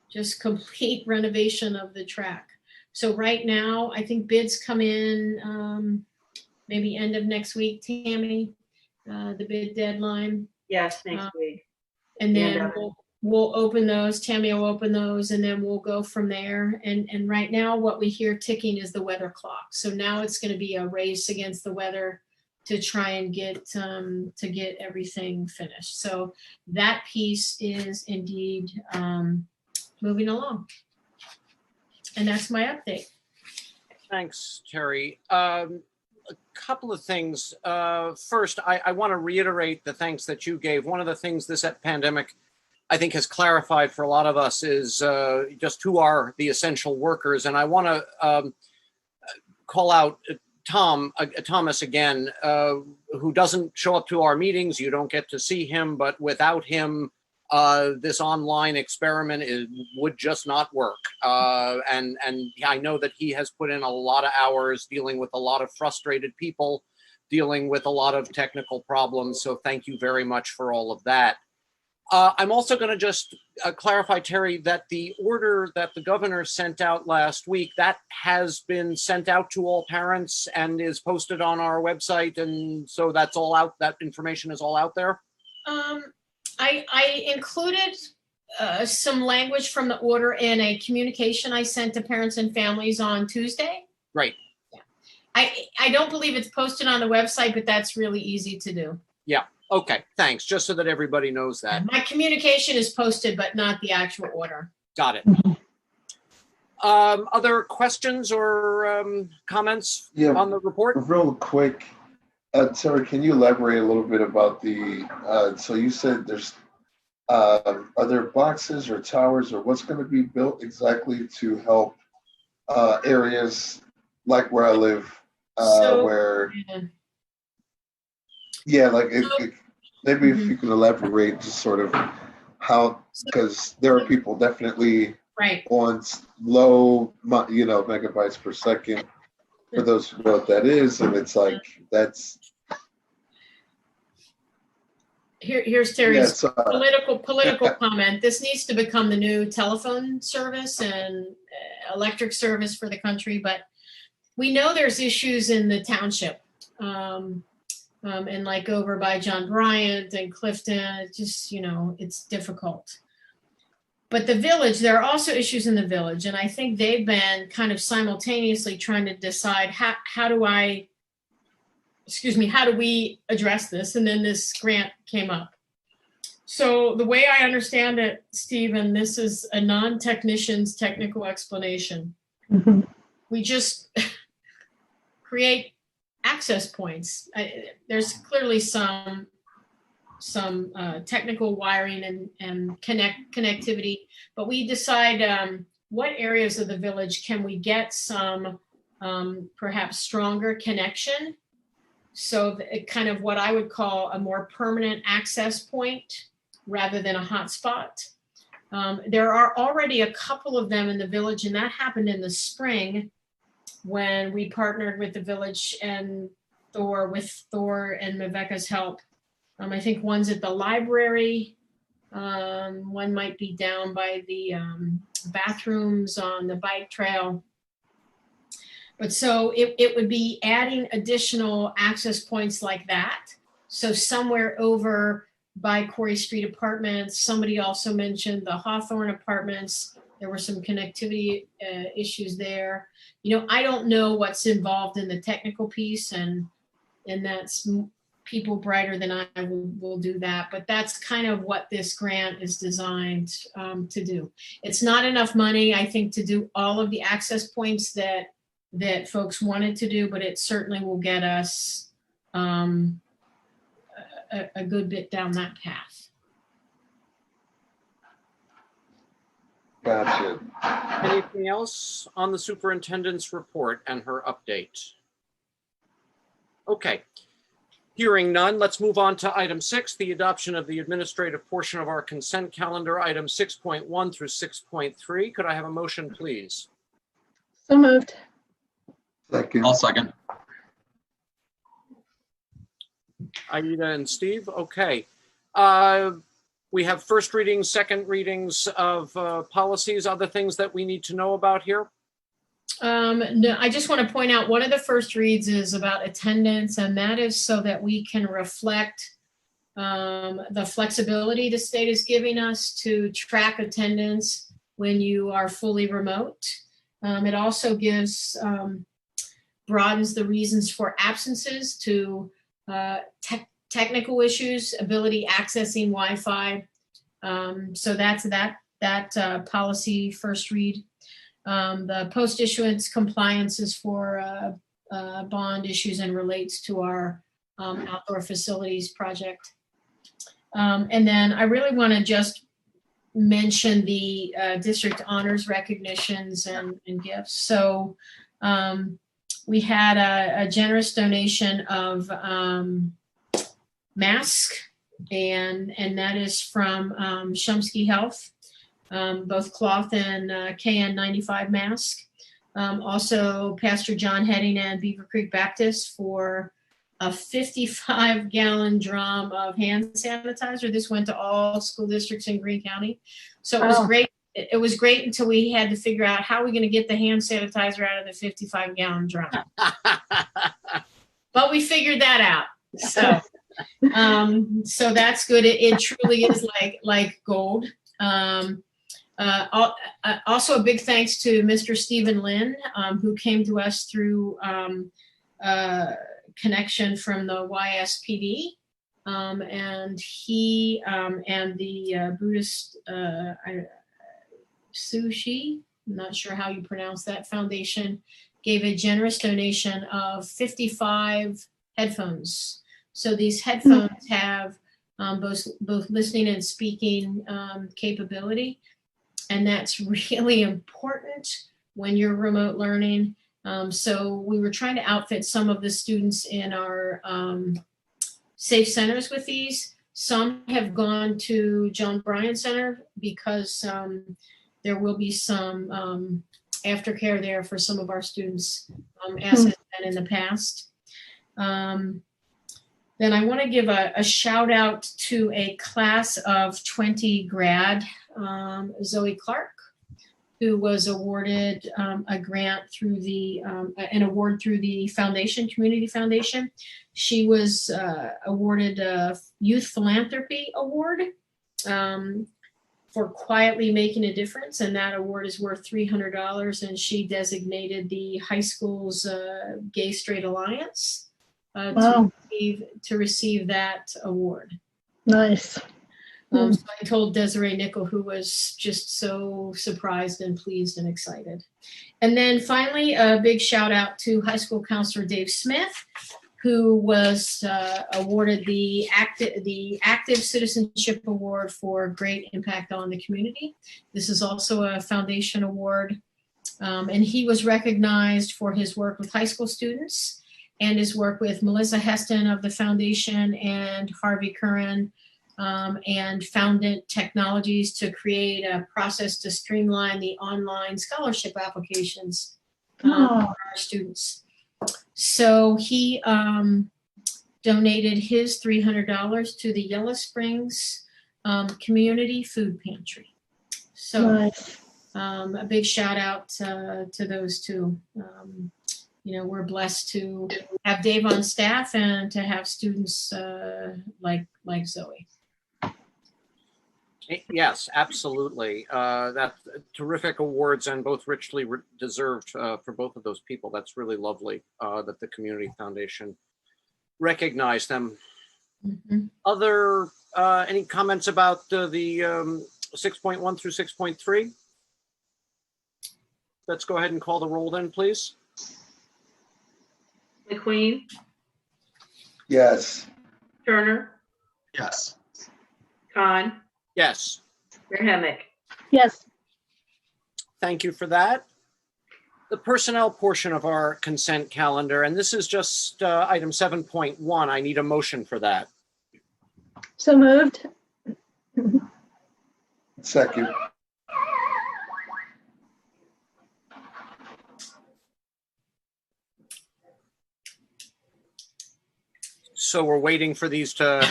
Speaker 10: just complete renovation of the track. So right now, I think bids come in maybe end of next week, Tammy, the bid deadline.
Speaker 3: Yes, next week.
Speaker 10: And
Speaker 3: And,
Speaker 10: then we'll open those. Tammy will open those, and then we'll go from there. And right now, what we hear ticking is the weather clock. So now it's going to be a race against the weather to try and get everything finished. So that piece is indeed moving along. And that's my update.
Speaker 2: Thanks, Terry. A couple of things. First, I want to reiterate the thanks that you gave. One of the things this pandemic, I think, has clarified for a lot of us is just who are the essential workers. And I want to call out Thomas again, who doesn't show up to our meetings. You don't get to see him, but without him, this online experiment would just not work. And I know that he has put in a lot of hours dealing with a lot of frustrated people, dealing with a lot of technical problems. So thank you very much for all of that. I'm also going to just clarify, Terry, that the order that the governor sent out last week, that has been sent out to all parents and is posted on our website. And so that's all out. That information is all out there.
Speaker 10: I included some language from the order in a communication I sent to parents and families on Tuesday.
Speaker 2: Right.
Speaker 10: Yeah. I don't believe it's posted on the website, but that's really easy to do.
Speaker 2: Yeah. Okay. Thanks. Just so that everybody knows that.
Speaker 10: My communication is posted, but not the actual order.
Speaker 2: Got it. Other questions or comments on the report?
Speaker 8: Real quick. Terry, can you elaborate a little bit about the, so you said there's, are there boxes or towers or what's going to be built exactly to help areas like where I live, where, maybe if you can elaborate just sort of how, because there are people definitely on low, megabytes per second. For those who know what that is, and it's like that's.
Speaker 10: Here's Terry's political comment. This needs to become the new telephone service and electric service for the country, but we know there's issues in the township, and like over by John Bryant and Clifton. It's just it's difficult. But the village, there are also issues in the village, and I think they've been kind of simultaneously trying to decide how do we address this? And then this grant came up. So the way I understand it, Stephen, this is a non-technician's technical explanation.
Speaker 1: Mm-hmm.
Speaker 10: We just create access points. There's clearly some technical wiring and connectivity, but we decide what areas of the village can we get some perhaps stronger connection. So kind of what I would call a more permanent access point rather than a hotspot. There are already a couple of them in the village, and that happened in the spring when we partnered with the village and Thor and Maveka's help. I think one's at the library. One might be down by the bathrooms on the bike trail. But so it would be adding additional access points like that. So somewhere over by Corey Street Apartments, somebody also mentioned the Hawthorne Apartments. There were some connectivity issues there. I don't know what's involved in the technical piece, and that's people brighter than I will do that, but that's kind of what this grant is designed to do. It's not enough money, I think, to do all of the access points that folks wanted to do, but it certainly will get us a good bit down that path.
Speaker 8: Gotcha.
Speaker 2: Anything else on the superintendent's report and her update? Okay. Hearing none, let's move on to item 6, the adoption of the administrative portion of our consent calendar, item 6.1 through 6.3. Could I have a motion, please?
Speaker 1: So moved.
Speaker 8: Second.
Speaker 4: I'll second.
Speaker 2: Aida and Steve. Okay. We have first readings, second readings of policies, other things that we need to know about here.
Speaker 10: No, I just want to point out one of the first reads is about attendance, and that is so that we can reflect the flexibility the state is giving us to track attendance when you are fully remote. It also gives broadens the reasons for absences to technical issues, ability accessing Wi-Fi. So that's that policy first read. The post-issuance compliance is for bond issues and relates to our outdoor facilities project. And then I really want to just mention the district honors recognitions and gifts. So we had a generous donation of masks, and that is from Shumsky Health, both cloth and KN95 mask. Also Pastor John Heading and Beaver Creek Baptist for a 55-gallon drum of hand sanitizer. This went to all school districts in Greene County. So it was great. It was great until we had to figure out how we're going to get the hand sanitizer out of the 55-gallon drum. But we figured that out. So, so that's good. It truly is like gold. Also a big thanks to Mr. Stephen Lynn, who came to us through connection from the YSPD. And he and the Buddhist Sushi, I'm not sure how you pronounce that, foundation, gave a generous donation of 55 headphones. So these headphones have both listening and speaking capability. And that's really important when you're remote learning. So we were trying to outfit some of the students in our safe centers with these. Some have gone to John Bryan Center because there will be some aftercare there for some of our students, as has been in the past. Then I want to give a shout out to a class of 20 grad, Zoe Clark, who was awarded a grant through an award through the foundation, Community Foundation. She was awarded a Youth Philanthropy Award for quietly making a difference, and that award is worth $300. And she designated the high school's Gay Straight Alliance to receive that award.
Speaker 1: Nice.
Speaker 10: So I told Desiree Nickel, who was just so surprised and pleased and excited. And then finally, a big shout out to high school counselor Dave Smith, who was awarded the Active Citizenship Award for great impact on the community. This is also a foundation award. And he was recognized for his work with high school students and his work with Melissa Heston of the foundation and Harvey Curran and Foundant Technologies to create a process to streamline the online scholarship applications for our students. So he donated his $300 to the Yellow Springs Community Food Pantry. So
Speaker 1: Nice.
Speaker 10: A big shout out to those two. We're blessed to have Dave on staff and to have students like Zoe.
Speaker 2: Yes, absolutely. That's terrific awards and both richly deserved for both of those people. That's really lovely that the Community Foundation recognized them.
Speaker 10: Mm-hmm.
Speaker 2: Other, any comments about the 6.1 through 6.3? Let's go ahead and call the roll then, please.
Speaker 3: McQueen,
Speaker 8: Yes.
Speaker 3: Turner,
Speaker 4: Yes.
Speaker 3: Khan,
Speaker 2: Yes.
Speaker 3: Grahamick.
Speaker 1: Yes.
Speaker 2: Thank you for that. The personnel portion of our consent calendar, and this is just item 7.1. I need a motion for that.
Speaker 1: So moved.
Speaker 8: Second.
Speaker 2: so we're waiting for these to,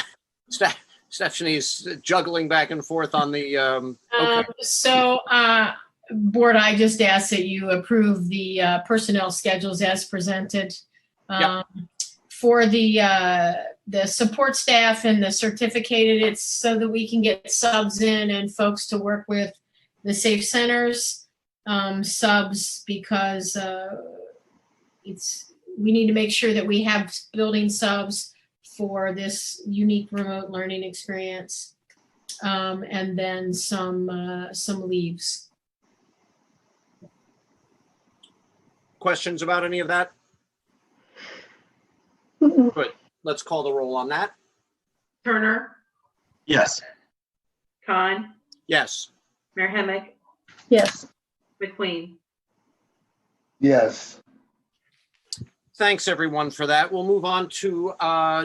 Speaker 2: Stephanie's juggling back and forth on the, okay.
Speaker 10: Board, I just ask that you approve the personnel schedules as presented.
Speaker 2: Yep.
Speaker 10: For the support staff and the certificated, it's so that we can get subs in and folks to work with the safe centers subs, because we need to make sure that we have building subs for this unique remote learning experience, and then some leaves.
Speaker 2: Questions about any of that?
Speaker 1: Mm-mm.
Speaker 2: Good. Let's call the roll on that.
Speaker 3: Turner,
Speaker 4: Yes.
Speaker 3: Khan,
Speaker 2: Yes.
Speaker 3: Mayor Hemick,
Speaker 1: Yes.
Speaker 3: McQueen.
Speaker 8: Yes.
Speaker 2: Thanks, everyone, for that. We'll move on to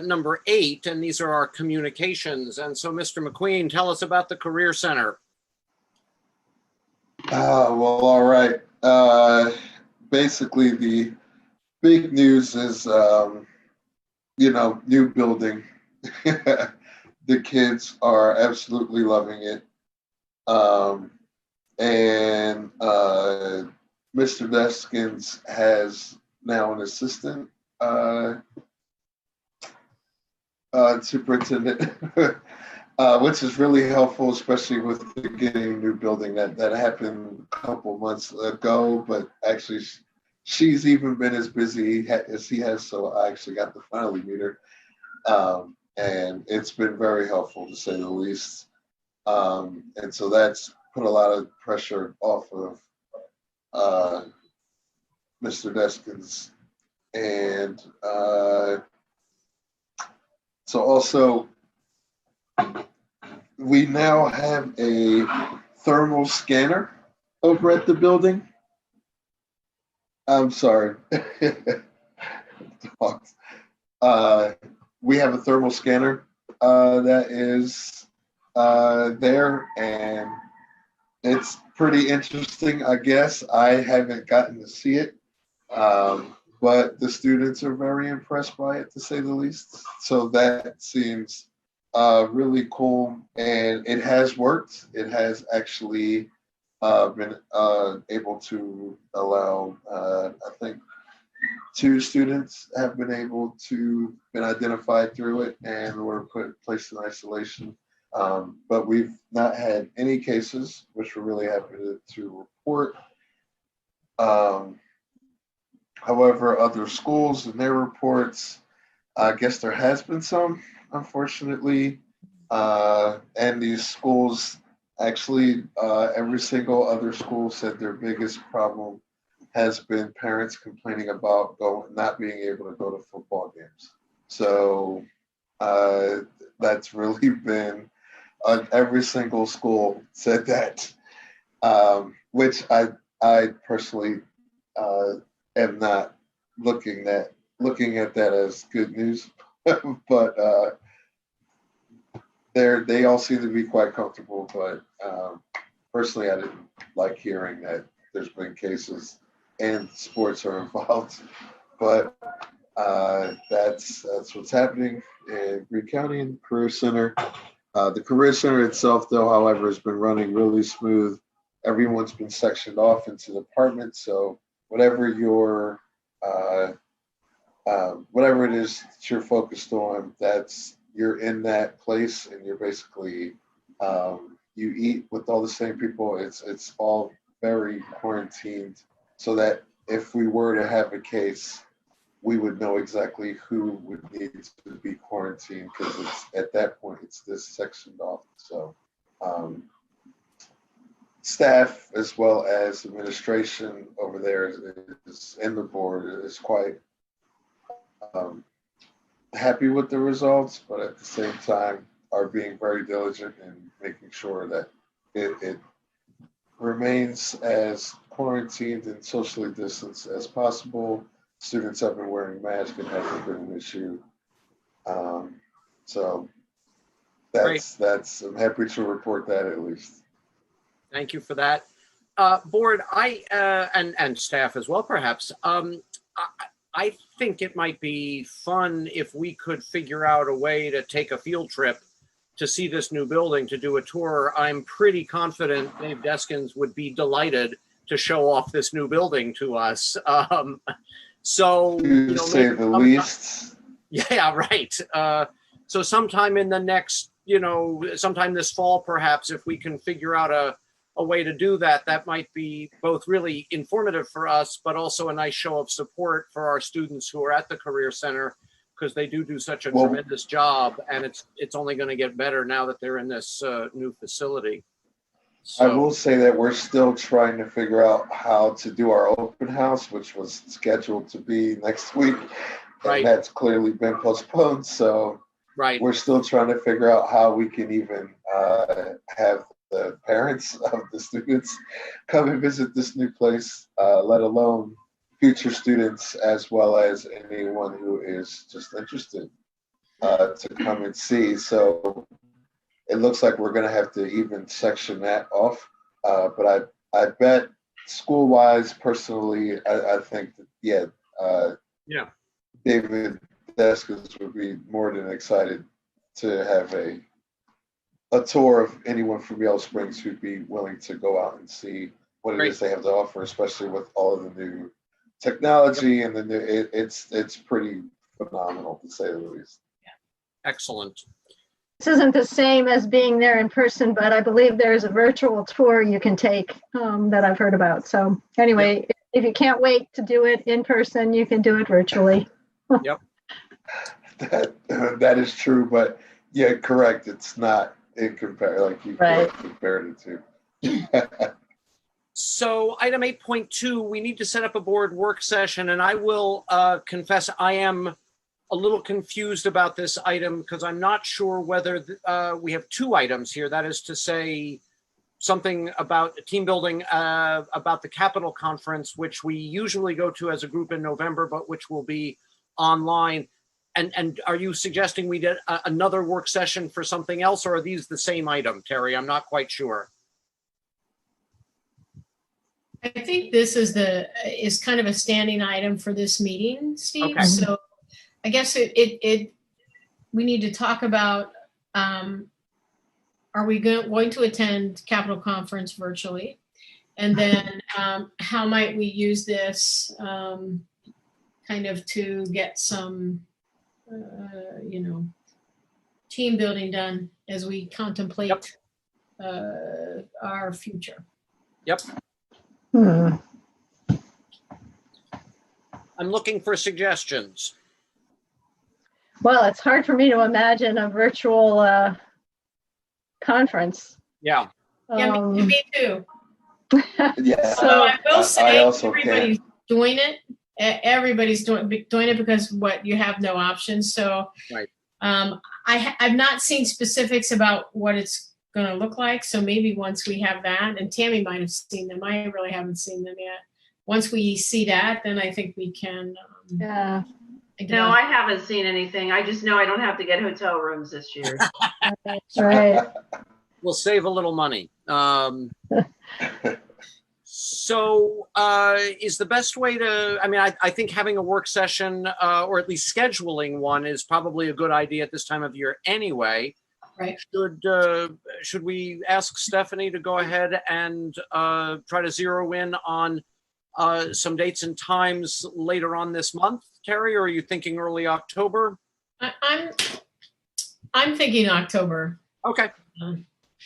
Speaker 2: number 8, and these are our communications. And so, Mr. McQueen, tell us about the Career Center.
Speaker 8: Well, all right. Basically, the big news is, new building. The kids are absolutely loving it. And Mr. Deskins has now an assistant superintendent, which is really helpful, especially with getting a new building. That happened a couple months ago, but actually she's even been as busy as he has, so I actually got to finally meet her. And it's been very helpful, to say the least. And so that's put a lot of pressure off of Mr. Deskins. And so also, we now have a thermal scanner over at the building. I'm sorry. We have a thermal scanner that is there, and it's pretty interesting, I guess. I haven't gotten to see it, but the students are very impressed by it, to say the least. So that seems really cool, and it has worked. It has actually been able to allow, I think, 2 students have been able to been identified through it and were placed in isolation. But we've not had any cases, which we're really happy to report. However, other schools and their reports, I guess there has been some, unfortunately. And these schools, actually, every single other school said their biggest problem has been parents complaining about not being able to go to football games. So that's really been, every single school said that, which I personally am not looking at that as good news, but they all seem to be quite comfortable. But personally, I didn't like hearing that there's been cases and sports are involved. But that's what's happening in Greene County and the Career Center. The Career Center itself, though, however, has been running really smooth. Everyone's been sectioned off into departments, so whatever whatever it is that you're focused on, you're in that place, and you're basically you eat with all the same people. It's all very quarantined, so that if we were to have a case, we would know exactly who would need to be quarantined, because at that point it's this sectioned off. So staff as well as administration over there is in the board is quite happy with the results, but at the same time are being very diligent in making sure that it remains as quarantined and socially distanced as possible. Students have been wearing masks and hasn't been an issue. So that's I'm happy to report that, at least.
Speaker 2: Thank you for that. Board, and staff as well, perhaps. I think it might be fun if we could figure out a way to take a field trip to see this new building, to do a tour. I'm pretty confident Dave Deskins would be delighted to show off this new building to us. So,
Speaker 8: To say the least.
Speaker 2: Yeah, right. So sometime in the next, sometime this fall, perhaps, if we can figure out a way to do that, that might be both really informative for us, but also a nice show of support for our students who are at the Career Center, because they do such a tremendous job, and it's only going to get better now that they're in this new facility. So,
Speaker 8: I will say that we're still trying to figure out how to do our open house, which was scheduled to be next week.
Speaker 2: Right.
Speaker 8: And that's clearly been postponed. So
Speaker 2: right.
Speaker 8: We're still trying to figure out how we can even have the parents of the students come and visit this new place, let alone future students, as well as anyone who is just interested to come and see. So it looks like we're going to have to even section that off. But I bet school-wise, personally, I think that,
Speaker 2: yeah,
Speaker 8: David Deskins would be more than excited to have a tour of anyone from Yellow Springs who'd be willing to go out and see what it is they have to offer, especially with all of the new technology and the new, it's pretty phenomenal, to say the least.
Speaker 2: Excellent.
Speaker 1: This isn't the same as being there in person, but I believe there's a virtual tour you can take that I've heard about. So anyway, if you can't wait to do it in person, you can do it virtually.
Speaker 2: Yep.
Speaker 8: That is true, but yeah, correct. It's not in like you compared it to.
Speaker 2: So item 8.2, we need to set up a board work session, and I will confess I am a little confused about this item because I'm not sure whether we have two items here. That is to say, something about team building, about the Capitol Conference, which we usually go to as a group in November, but which will be online. And are you suggesting we did another work session for something else, or are these the same item, Terry? I'm not quite sure.
Speaker 10: I think this is kind of a standing item for this meeting, Steve.
Speaker 2: Okay.
Speaker 10: So I guess we need to talk about, are we going to attend Capitol Conference virtually? And then how might we use this kind of to get some, team building done as we contemplate our future.
Speaker 2: Yep.
Speaker 1: Hmm.
Speaker 2: I'm looking for suggestions.
Speaker 1: Well, it's hard for me to imagine a virtual conference.
Speaker 2: Yeah.
Speaker 10: Yeah, me too.
Speaker 8: Yeah.
Speaker 10: So I will say everybody's
Speaker 8: can.
Speaker 10: doing it. Everybody's doing it because you have no options. So
Speaker 2: right.
Speaker 10: I've not seen specifics about what it's going to look like. So maybe once we have that, and Tammy might have seen them. I really haven't seen them yet. Once we see that, then I think we can.
Speaker 1: Yeah.
Speaker 3: No, I haven't seen anything. I just know I don't have to get hotel rooms this year.
Speaker 1: Right.
Speaker 2: We'll save a little money. So is the best way to, I think having a work session or at least scheduling one is probably a good idea at this time of year anyway.
Speaker 10: Right.
Speaker 2: Should we ask Stephanie to go ahead and try to zero in on some dates and times later on this month, Terry, or are you thinking early October?
Speaker 10: I'm thinking October.
Speaker 2: Okay.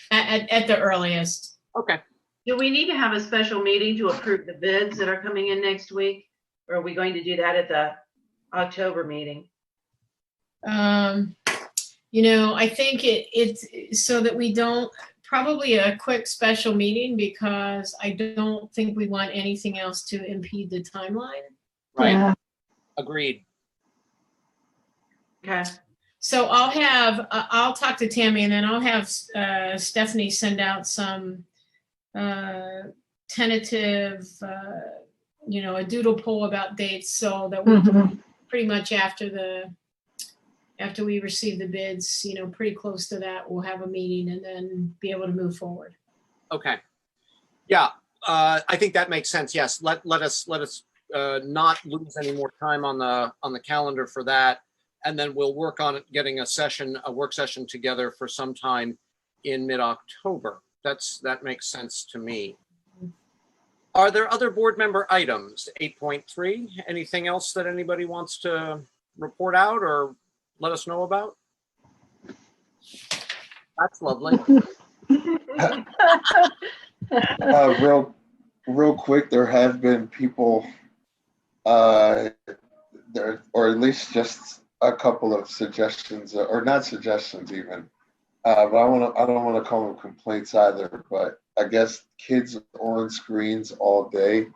Speaker 10: At the earliest.
Speaker 2: Okay.
Speaker 3: Do we need to have a special meeting to approve the bids that are coming in next week? Or are we going to do that at the October meeting?
Speaker 10: I think it's so that we don't, probably a quick special meeting, because I don't think we want anything else to impede the timeline.
Speaker 2: Right.
Speaker 1: Yeah.
Speaker 2: Agreed.
Speaker 3: Okay.
Speaker 10: So I'll talk to Tammy, and then I'll have Stephanie send out some tentative, a doodle poll about dates, so that we can pretty much after we receive the bids, pretty close to that, we'll have a meeting and then be able to move forward.
Speaker 2: Okay. Yeah, I think that makes sense. Yes, let us not lose any more time on the calendar for that. And then we'll work on getting a work session together for some time in mid-October. That makes sense to me. Are there other board member items? 8.3, anything else that anybody wants to report out or let us know about? That's lovely.
Speaker 8: Real quick, there have been people there, or at least just a couple of suggestions, or not suggestions even, but I don't want to call them complaints either, but I guess kids on screens all day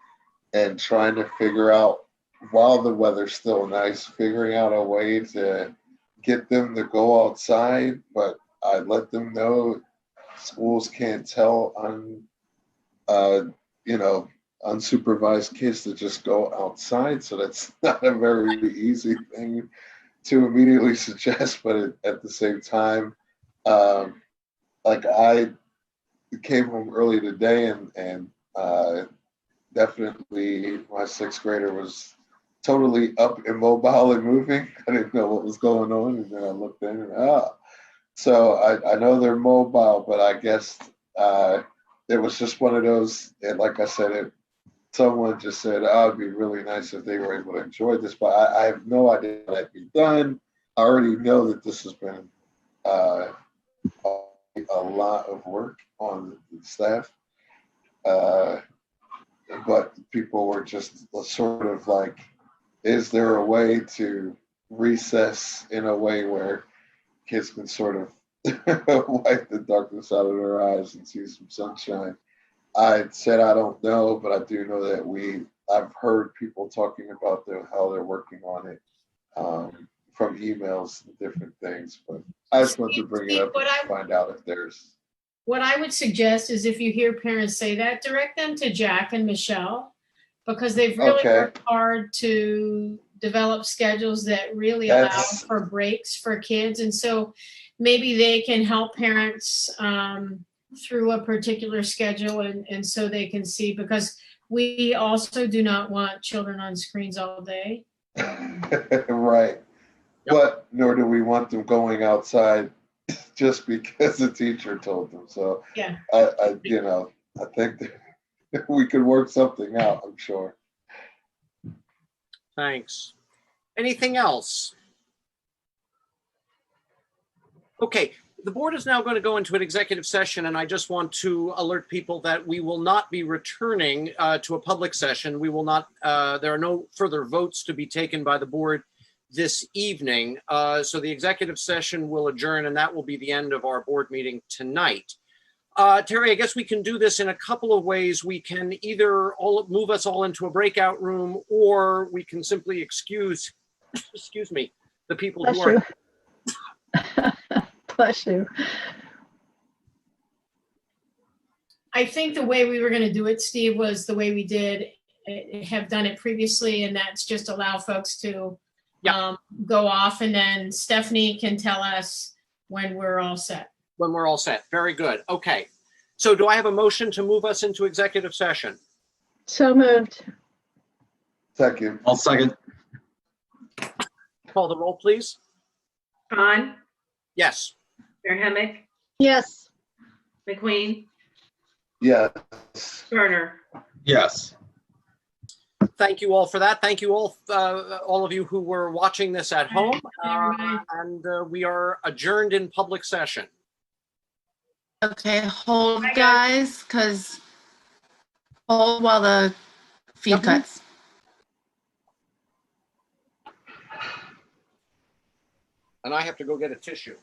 Speaker 8: and trying to figure out, while the weather's still nice, figuring out a way to get them to go outside. But I let them know schools can't tell unsupervised kids to just go outside. So that's not a very easy thing to immediately suggest, but at the same time, like I came home early today and definitely my sixth grader was totally up and mobile and moving. I didn't know what was going on, and then I looked in and so I know they're mobile, but I guess it was just one of those, and like I said, someone just said, oh, it'd be really nice if they were able to enjoy this, but I have no idea how that'd be done. I already know that this has been a lot of work on the staff, but people were just sort of like, is there a way to recess in a way where kids can sort of wipe the darkness out of their eyes and see some sunshine? I said I don't know, but I do know that I've heard people talking about how they're working on it from emails and different things. But I just wanted to bring it up and find out if there's.
Speaker 10: What I would suggest is, if you hear parents say that, direct them to Jack and Michelle, because they've really worked hard to develop schedules that really allow for breaks for kids. And so maybe they can help parents through a particular schedule, and so they can see, because we also do not want children on screens all day.
Speaker 8: Right. Yep. But nor do we want them going outside just because the teacher told them. So yeah, I think that we could work something out, I'm sure.
Speaker 2: Thanks. Anything else? Okay. The board is now going to go into an executive session, and I just want to alert people that we will not be returning to a public session. We will not, there are no further votes to be taken by the board this evening. So the executive session will adjourn, and that will be the end of our board meeting tonight. Terry, I guess we can do this in a couple of ways. We can either move us all into a breakout room, or we can simply excuse me, the people who are.
Speaker 1: Bless you.
Speaker 10: I think the way we were going to do it, Steve, was the way we have done it previously, and that's just allow folks to go off, and then Stephanie can tell us when we're all set.
Speaker 2: When we're all set. Very good. Okay. So do I have a motion to move us into executive session?
Speaker 1: So moved.
Speaker 8: Second.
Speaker 4: I'll second.
Speaker 2: Call the roll, please.
Speaker 3: Khan,
Speaker 2: Yes.
Speaker 3: Hammock,
Speaker 1: Yes.
Speaker 3: McQueen,
Speaker 8: Yes.
Speaker 3: Turner.
Speaker 4: Yes.
Speaker 2: Thank you all for that. Thank you all of you who were watching this at home. And we are adjourned in public session.
Speaker 9: Okay, hold, guys, because hold while the feed cuts.
Speaker 2: And I have to go get a tissue.